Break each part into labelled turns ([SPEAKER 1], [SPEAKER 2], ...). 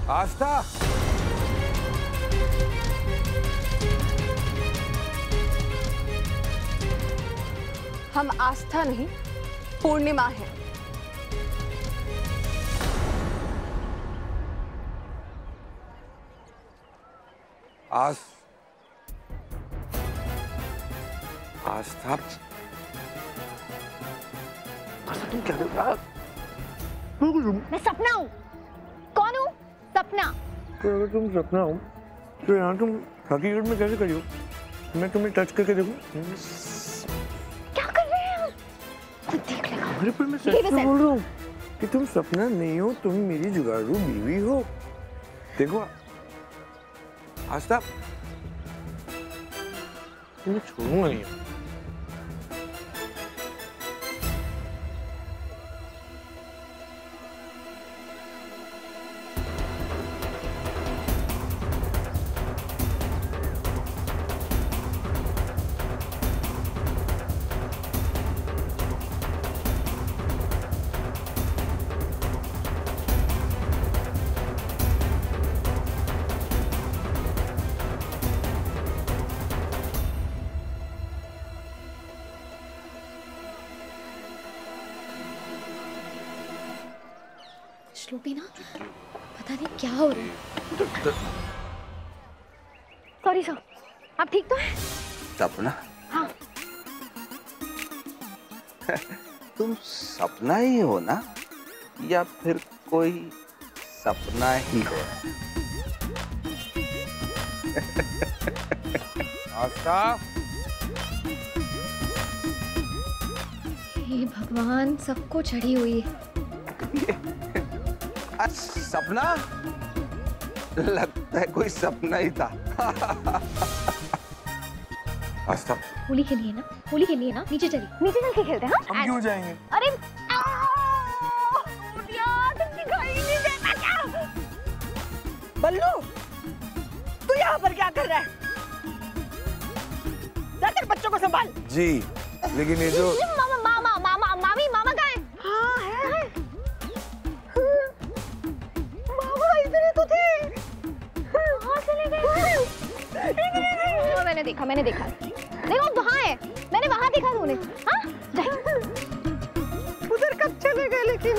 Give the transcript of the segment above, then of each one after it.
[SPEAKER 1] आस्था,
[SPEAKER 2] हम आस्था नहीं पूर्णिमा है।
[SPEAKER 1] आस्था,
[SPEAKER 3] तुम क्या कर रहा?
[SPEAKER 4] मैं सपना हूँ। कौन हूँ? सपना।
[SPEAKER 3] तो अगर तुम सपना हो तो यहाँ तुम हकीकत में कैसे करियो? मैं तुम्हें टच करके देखूं?
[SPEAKER 4] क्या कर रहे हैं आप? खुद देख लेगा।
[SPEAKER 3] अरे पर मैं सच में बोल रहा हूँ कि तुम सपना नहीं हो, तुम मेरी जुगाड़ू बीवी हो। देखो आस्था, तुम्हें छोड़ूंगा नहीं।
[SPEAKER 4] श्लोपी ना, पता नहीं क्या हो रहा है। सॉरी सर, आप ठीक तो हैं?
[SPEAKER 1] सपना?
[SPEAKER 4] हाँ।
[SPEAKER 1] तुम सपना ही हो ना, या फिर कोई सपना ही हो? आस्था,
[SPEAKER 4] हे भगवान, सबको चढ़ी हुई है।
[SPEAKER 1] सपना? लगता है कोई सपना ही था। आस्था,
[SPEAKER 4] होली खेलिए ना, होली खेलिए ना। नीचे चलिए, नीचे चल के खेलते हैं। हाँ?
[SPEAKER 3] हम क्यों जाएंगे?
[SPEAKER 4] अरे तुम दिखाई नहीं देता क्या?
[SPEAKER 5] बल्लू, तू यहाँ पर क्या कर रहा है? जाकर बच्चों को संभाल।
[SPEAKER 3] जी, लेकिन ये जो
[SPEAKER 4] मामा कहाँ है? हाँ है। मामा इधर तो थे। कहाँ चले गए? मैंने देखा। देखो वहाँ है, मैंने वहाँ देखा था उन्हें। हाँ?
[SPEAKER 5] उधर कब चले गए लेकिन?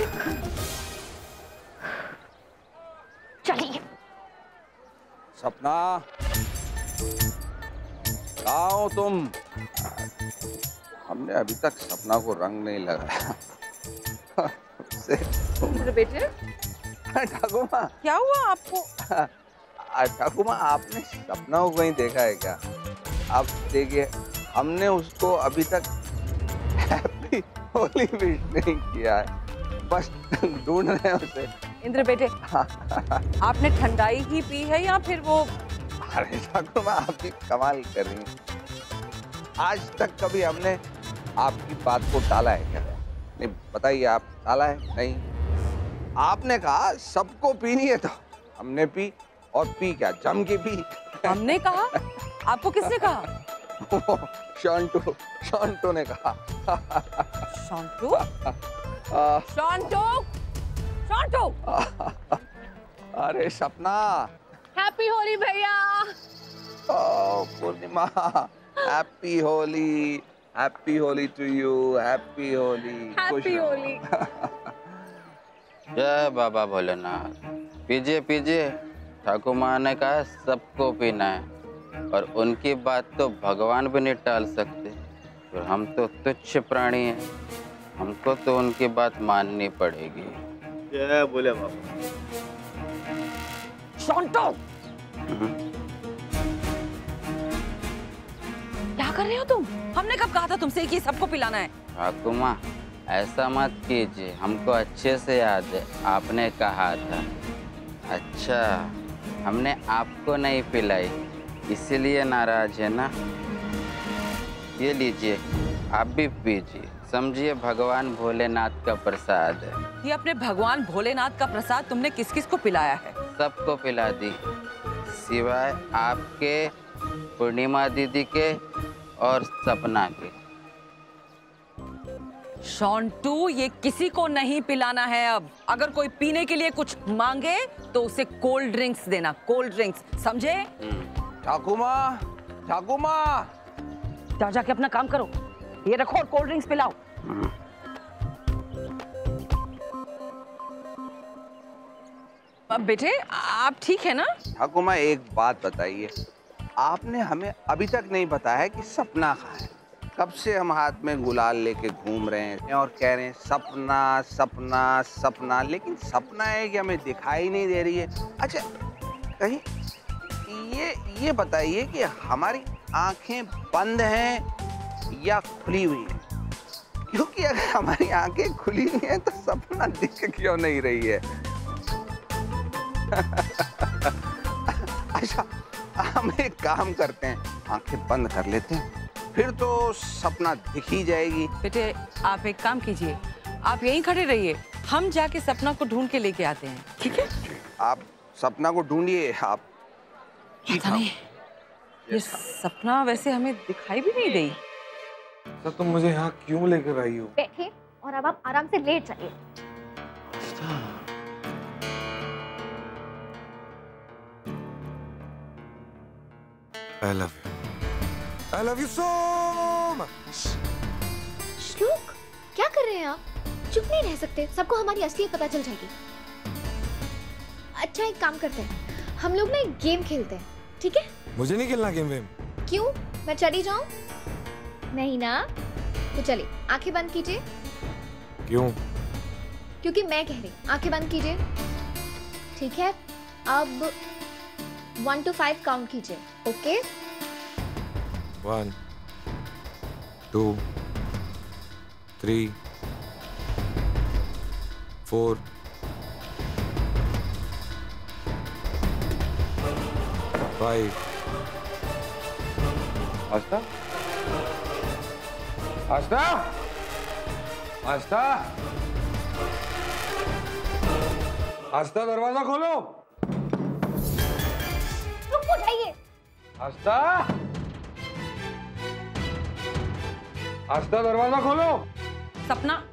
[SPEAKER 4] चलिए।
[SPEAKER 1] सपना, कहाँ हो तुम? हमने अभी तक सपना को रंग नहीं लगाया।
[SPEAKER 5] मेरे बेटे,
[SPEAKER 1] ठाकुर माँ,
[SPEAKER 5] क्या हुआ आपको?
[SPEAKER 1] ठाकुर माँ, आपने सपना को कहीं देखा है क्या? आप देखिए, हमने उसको अभी तक हैप्पी होली विश नहीं किया है, बस ढूंढ रहे हैं उसे।
[SPEAKER 5] इंद्र बेटे, आपने ठंडाई ही पी है या फिर वो?
[SPEAKER 1] अरे ठाकुर माँ, आप भी कमाल कर रही हैं। आज तक कभी हमने आपकी बात को टाला है क्या? नहीं, बताइए, आप टाला है? नहीं, आपने कहा सबको पीनी है तो हमने पी, और पी क्या, जम के पी।
[SPEAKER 5] हमने कहा? आपको किसने कहा?
[SPEAKER 1] शांटू ने कहा।
[SPEAKER 5] शांटू? शांटू!
[SPEAKER 1] अरे सपना,
[SPEAKER 4] हैप्पी होली भैया।
[SPEAKER 1] Purnima, happy Holi to you, happy Holi.
[SPEAKER 4] Happy Holi.
[SPEAKER 6] जय बाबा भोलेनाथ। पीजिए पीजिए, ठाकुर माँ ने कहा सबको पीना है, और उनकी बात तो भगवान भी नहीं टाल सकते। तो हम तो तुच्छ प्राणी हैं, हमको तो उनकी बात माननी पड़ेगी।
[SPEAKER 3] जय बोले बाबा।
[SPEAKER 5] शांटू! क्या कर रहे हो तुम? हमने कब कहा था तुमसे कि सबको पिलाना है?
[SPEAKER 6] ठाकुर माँ, ऐसा मत कीजिए, हमको अच्छे से याद है आपने कहा था। अच्छा, हमने आपको नहीं पिलाई इसीलिए नाराज है ना? ये लीजिए, आप भी पीजिए, समझिए भगवान भोलेनाथ का प्रसाद है।
[SPEAKER 5] ये अपने भगवान भोलेनाथ का प्रसाद तुमने किस किस को पिलाया है?
[SPEAKER 6] सबको पिला दी, सिवाय आपके, पूर्णिमा दीदी के और सपना के।
[SPEAKER 5] शॉन्टू, ये किसी को नहीं पिलाना है अब। अगर कोई पीने के लिए कुछ मांगे तो उसे कोल्ड ड्रिंक्स देना, कोल्ड ड्रिंक्स, समझे?
[SPEAKER 1] ठाकुमा, ठाकुमा।
[SPEAKER 5] जाओ जाके अपना काम करो, ये रखो और कोल्ड ड्रिंक्स पिलाओ। अब बेटे आप ठीक है ना?
[SPEAKER 1] ठाकुमा एक बात बताइए, आपने हमें अभी तक नहीं बताया कि सपना कहाँ है। कब से हम हाथ में गुलाल लेके घूम रहे हैं और कह रहे हैं सपना सपना सपना, लेकिन सपना है कि हमें दिखाई नहीं दे रही है। अच्छा कहीं ये बताइए कि हमारी आंखें बंद हैं या खुली हुई हैं? क्योंकि अगर हमारी आंखें खुली हुई हैं तो सपना दिख क्यों नहीं रही है? अच्छा हम एक काम करते हैं, आंखें बंद कर लेते हैं, फिर तो सपना दिख ही जाएगी।
[SPEAKER 5] बेटे आप एक काम कीजिए, आप यहीं खड़े रहिए, हम जाके सपना को ढूंढ के लेके आते हैं, ठीक है?
[SPEAKER 1] आप सपना को ढूंढिए। आप
[SPEAKER 5] पता नहीं ये सपना वैसे हमें दिखाई भी नहीं दी।
[SPEAKER 3] तो तुम मुझे यहाँ क्यों लेकर आई हो?
[SPEAKER 4] बैठिए और अब आप आराम से लेट जाइए।
[SPEAKER 3] I love you. I love you so much.
[SPEAKER 4] श्लोक, क्या कर रहे हैं आप? चुप नहीं रह सकते, सबको हमारी असलियत पता चल जाएगी। अच्छा एक काम करते हैं, हम लोग ना एक गेम खेलते हैं, ठीक है?
[SPEAKER 3] मुझे नहीं खेलना गेम वेम।
[SPEAKER 4] क्यों? मैं चली जाऊं? नहीं ना? तो चलिए आंखें बंद कीजिए।
[SPEAKER 3] क्यों?
[SPEAKER 4] क्योंकि मैं कह रही, आंखें बंद कीजिए। ठीक है, अब 1 to 5 काउंट कीजिए, ओके?
[SPEAKER 3] 1 2 3 4 5।
[SPEAKER 1] आस्था, आस्था, आस्था,
[SPEAKER 3] आस्था दरवाजा खोलो।
[SPEAKER 4] रुको जाइए।
[SPEAKER 1] आस्था,
[SPEAKER 3] आस्था दरवाजा खोलो।
[SPEAKER 5] सपना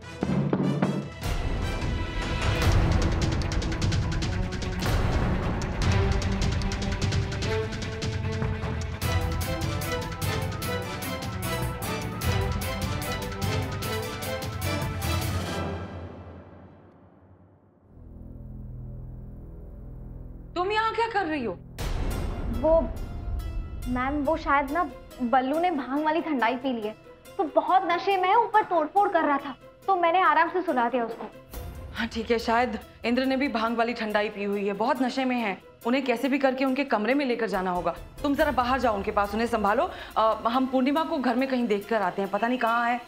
[SPEAKER 5] तुम यहाँ क्या कर रही हो?
[SPEAKER 4] वो मैम, वो शायद ना बल्लू ने भांग वाली ठंडाई पी ली है, तो बहुत नशे में है, ऊपर तोड़फोड़ कर रहा था, तो मैंने आराम से सुला दिया उसको।
[SPEAKER 5] हाँ ठीक है, शायद इंद्र ने भी भांग वाली ठंडाई पी हुई है, बहुत नशे में है, उन्हें कैसे भी करके उनके कमरे में लेकर जाना होगा। तुम जरा बाहर जाओ उनके पास, उन्हें संभालो। हम पूर्णिमा को घर में कहीं देख कर आते हैं, पता नहीं कहाँ है।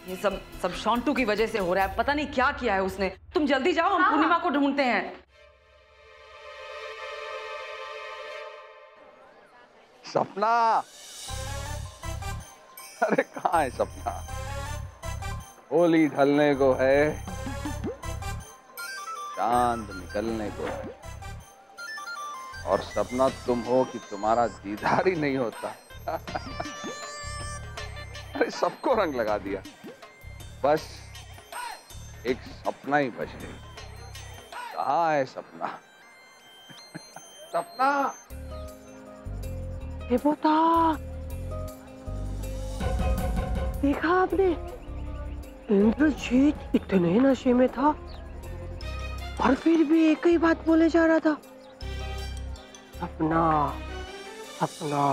[SPEAKER 5] ये सब शॉन्टू की वजह से हो रहा है, पता नहीं क्या किया है उसने। तुम जल्दी जाओ, हम पूर्णिमा को ढूंढते हैं।
[SPEAKER 1] सपना, अरे कहाँ है सपना? होली ढलने को है, चांद निकलने को है, और सपना तुम हो कि तुम्हारा दीदार ही नहीं होता। अरे सबको रंग लगा दिया, बस एक सपना ही बच गई। कहाँ है सपना? सपना,
[SPEAKER 7] ये पोता, देखा आपने? इंद्रजीत इतने नशे में था और फिर भी एक ही बात बोले जा रहा था, सपना सपना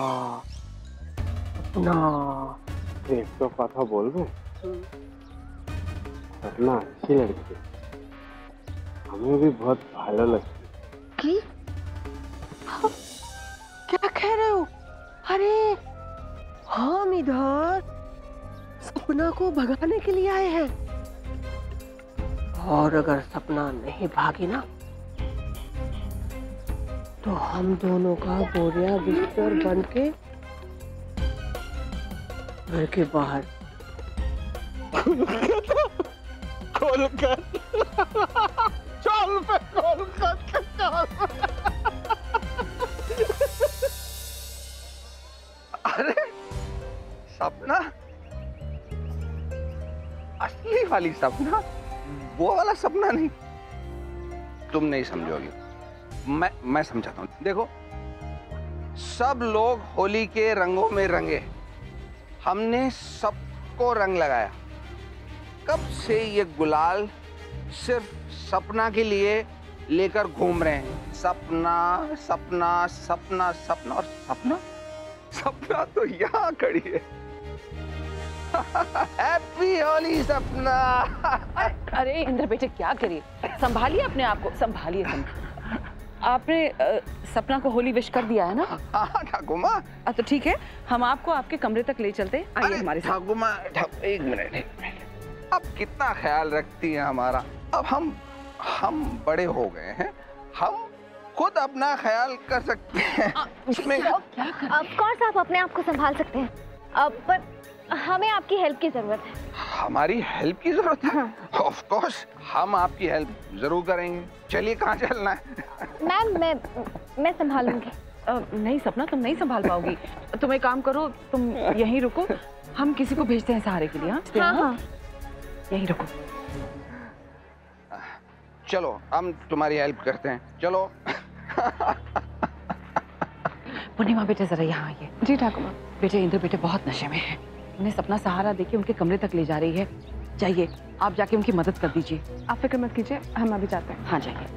[SPEAKER 7] सपना।
[SPEAKER 8] एक तो कथा बोलबो, सपना अच्छी लड़की है, हमें भी बहुत भालो लगती है।
[SPEAKER 7] क्या कह रहे हो? अरे हम इधर सपना को भगाने के लिए आए हैं, और अगर सपना नहीं भागी ना तो हम दोनों का बोरिया बिस्तर बन के घर के बाहर
[SPEAKER 1] अरे सपना, असली खाली सपना, वो वाला सपना नहीं। तुम नहीं समझोगी, मैं समझाता हूँ। देखो, सब लोग होली के रंगों में रंगे, हमने सबको रंग लगाया। कब से ये गुलाल सिर्फ सपना के लिए लेकर घूम रहे हैं। सपना सपना सपना सपना और सपना, सपना तो यहाँ खड़ी है। हैप्पी होली सपना।
[SPEAKER 5] अरे इंद्र बेटे क्या करिए, संभालिए अपने आप को, संभालिए। आपने सपना को होली विश कर दिया है ना?
[SPEAKER 1] हाँ ठाकुर माँ।
[SPEAKER 5] तो ठीक है, हम आपको आपके कमरे तक ले चलते हैं। आइए हमारे साथ।
[SPEAKER 1] ठाकुर माँ, एक मिनट। अब कितना ख्याल रखती हैं हमारा। अब हम बड़े हो गए हैं, हम खुद अपना ख्याल कर सकते हैं। उसमें
[SPEAKER 4] ऑफ कोर्स आप अपने आप को संभाल सकते हैं, पर हमें आपकी हेल्प की जरूरत है।
[SPEAKER 1] हमारी हेल्प की जरूरत है? ऑफ कोर्स हम आपकी हेल्प जरूर करेंगे। चलिए, कहाँ चलना है?
[SPEAKER 4] मैम मैं संभालूंगी।
[SPEAKER 5] नहीं सपना, तुम नहीं संभाल पाओगी। तुम एक काम करो, तुम यहीं रुको, हम किसी को भेजते हैं सहारे के लिए। हाँ, यहीं रुको।
[SPEAKER 1] चलो, हम तुम्हारी हेल्प करते हैं, चलो।
[SPEAKER 5] पूर्णिमा बेटे जरा यहाँ आइए।
[SPEAKER 2] जी ठाकुर माँ।
[SPEAKER 5] बेटे इंद्र बेटे बहुत नशे में है, उन्हें सपना सहारा देके उनके कमरे तक ले जा रही है। जाइए, आप जाके उनकी मदद कर दीजिए।
[SPEAKER 2] आप फिक्र मत कीजिए, हम अभी जाते हैं।
[SPEAKER 5] हाँ जाइए।